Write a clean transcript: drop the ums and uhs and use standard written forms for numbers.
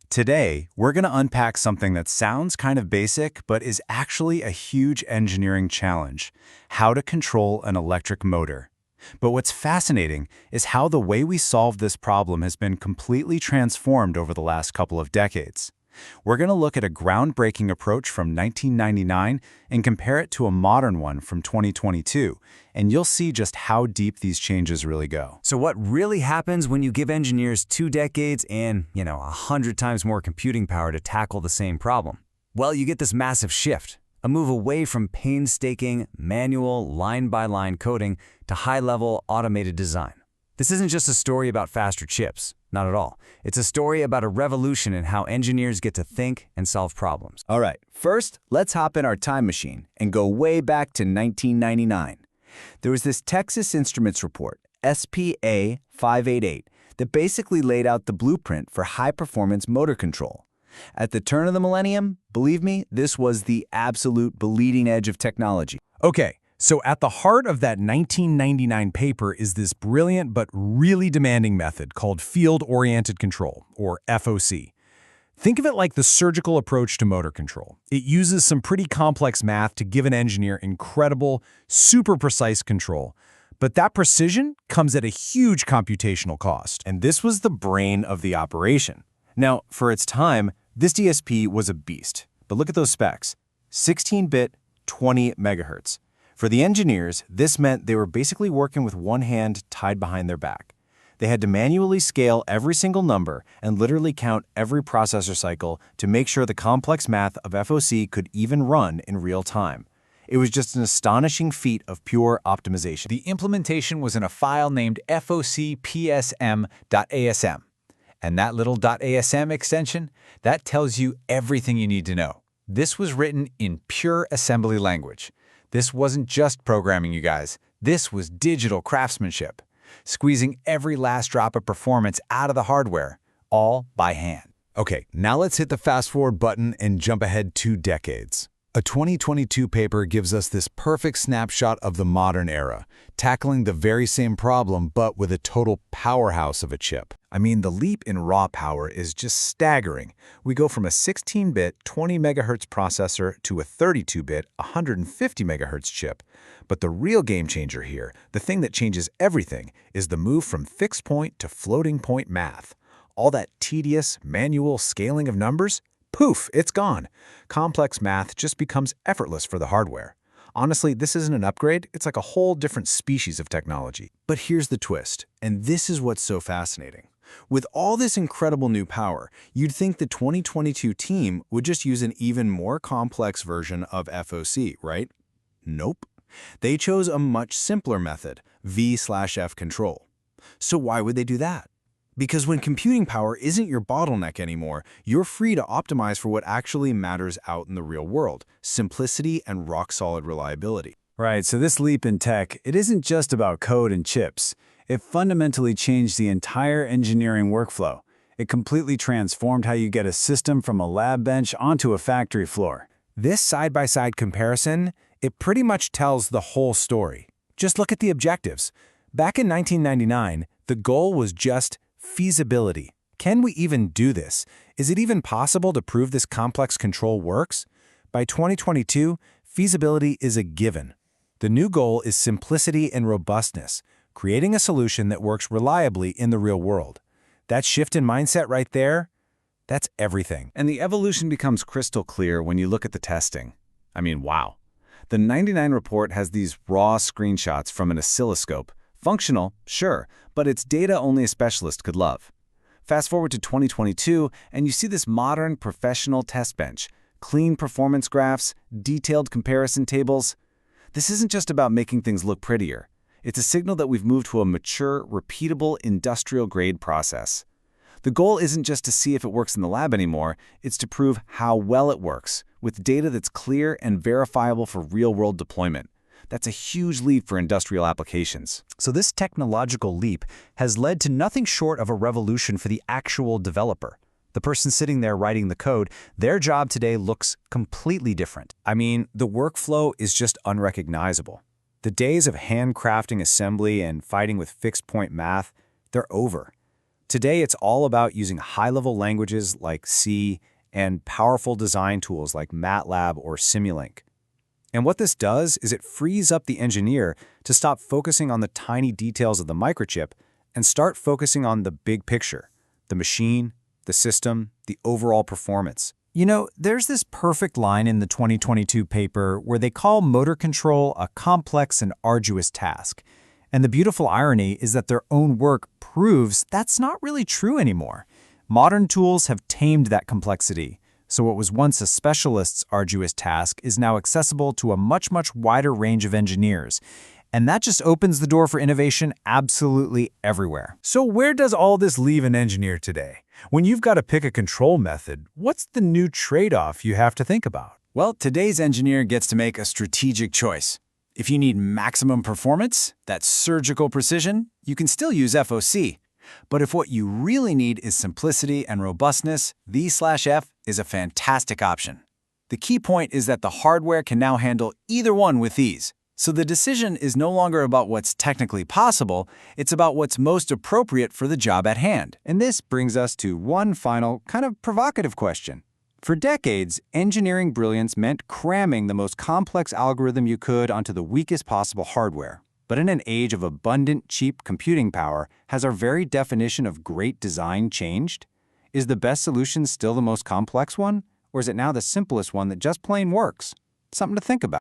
Today, we're going to unpack something that sounds kind of basic, but is actually a huge engineering challenge: how to control an electric motor. But what's fascinating is how the way we solve this problem has been completely transformed over the last couple of decades. We're going to look at a groundbreaking approach from 1999 and compare it to a modern one from 2022, and you'll see just how deep these changes really go. So what really happens when you give engineers 2 decades and, 100 times more computing power to tackle the same problem? Well, you get this massive shift, a move away from painstaking, manual, line-by-line coding to high-level automated design. This isn't just a story about faster chips. Not at all. It's a story about a revolution in how engineers get to think and solve problems. All right, first, let's hop in our time machine and go way back to 1999. There was this Texas Instruments report, SPRA 588, that basically laid out the blueprint for high-performance motor control. At the turn of the millennium, believe me, this was the absolute bleeding edge of technology. Okay, so at the heart of that 1999 paper is this brilliant but really demanding method called field-oriented control, or FOC. Think of it like the surgical approach to motor control. It uses some pretty complex math to give an engineer incredible, super precise control. But that precision comes at a huge computational cost. And this was the brain of the operation. Now, for its time, this DSP was a beast. But look at those specs: 16-bit, 20 megahertz. For the engineers, this meant they were basically working with one hand tied behind their back. They had to manually scale every single number and literally count every processor cycle to make sure the complex math of FOC could even run in real time. It was just an astonishing feat of pure optimization. The implementation was in a file named focpsm.asm. And that little .asm extension, that tells you everything you need to know. This was written in pure assembly language. This wasn't just programming, you guys. This was digital craftsmanship, squeezing every last drop of performance out of the hardware, all by hand. Okay, now let's hit the fast-forward button and jump ahead 2 decades. A 2022 paper gives us this perfect snapshot of the modern era, tackling the very same problem but with a total powerhouse of a chip. I mean, the leap in raw power is just staggering. We go from a 16-bit, 20 megahertz processor to a 32-bit, 150 megahertz chip. But the real game changer here, the thing that changes everything, is the move from fixed point to floating point math. All that tedious, manual scaling of numbers, poof, it's gone. Complex math just becomes effortless for the hardware. Honestly, this isn't an upgrade, it's like a whole different species of technology. But here's the twist, and this is what's so fascinating. With all this incredible new power, you'd think the 2022 team would just use an even more complex version of FOC, right? Nope. They chose a much simpler method, V/F control. So why would they do that? Because when computing power isn't your bottleneck anymore, you're free to optimize for what actually matters out in the real world: simplicity and rock-solid reliability. Right, so this leap in tech, it isn't just about code and chips. It fundamentally changed the entire engineering workflow. It completely transformed how you get a system from a lab bench onto a factory floor. This side-by-side comparison, it pretty much tells the whole story. Just look at the objectives. Back in 1999, the goal was just feasibility. Can we even do this? Is it even possible to prove this complex control works? By 2022, feasibility is a given. The new goal is simplicity and robustness, creating a solution that works reliably in the real world. That shift in mindset right there, that's everything. And the evolution becomes crystal clear when you look at the testing. I mean, wow. The 99 report has these raw screenshots from an oscilloscope. Functional, sure, but it's data only a specialist could love. Fast forward to 2022, and you see this modern professional test bench. Clean performance graphs, detailed comparison tables. This isn't just about making things look prettier. It's a signal that we've moved to a mature, repeatable, industrial-grade process. The goal isn't just to see if it works in the lab anymore, it's to prove how well it works, with data that's clear and verifiable for real-world deployment. That's a huge leap for industrial applications. So this technological leap has led to nothing short of a revolution for the actual developer. The person sitting there writing the code, their job today looks completely different. I mean, the workflow is just unrecognizable. The days of handcrafting assembly and fighting with fixed-point math, they're over. Today, it's all about using high-level languages like C and powerful design tools like MATLAB or Simulink. And what this does is it frees up the engineer to stop focusing on the tiny details of the microchip and start focusing on the big picture, the machine, the system, the overall performance. You know, there's this perfect line in the 2022 paper where they call motor control a complex and arduous task. And the beautiful irony is that their own work proves that's not really true anymore. Modern tools have tamed that complexity. So what was once a specialist's arduous task is now accessible to a much wider range of engineers. And that just opens the door for innovation absolutely everywhere. So where does all this leave an engineer today? When you've got to pick a control method, what's the new trade-off you have to think about? Well, today's engineer gets to make a strategic choice. If you need maximum performance, that surgical precision, you can still use FOC. But if what you really need is simplicity and robustness, V/F is a fantastic option. The key point is that the hardware can now handle either one with ease. So the decision is no longer about what's technically possible, it's about what's most appropriate for the job at hand. And this brings us to one final, kind of provocative question. For decades, engineering brilliance meant cramming the most complex algorithm you could onto the weakest possible hardware. But in an age of abundant, cheap computing power, has our very definition of great design changed? Is the best solution still the most complex one? Or is it now the simplest one that just plain works? Something to think about.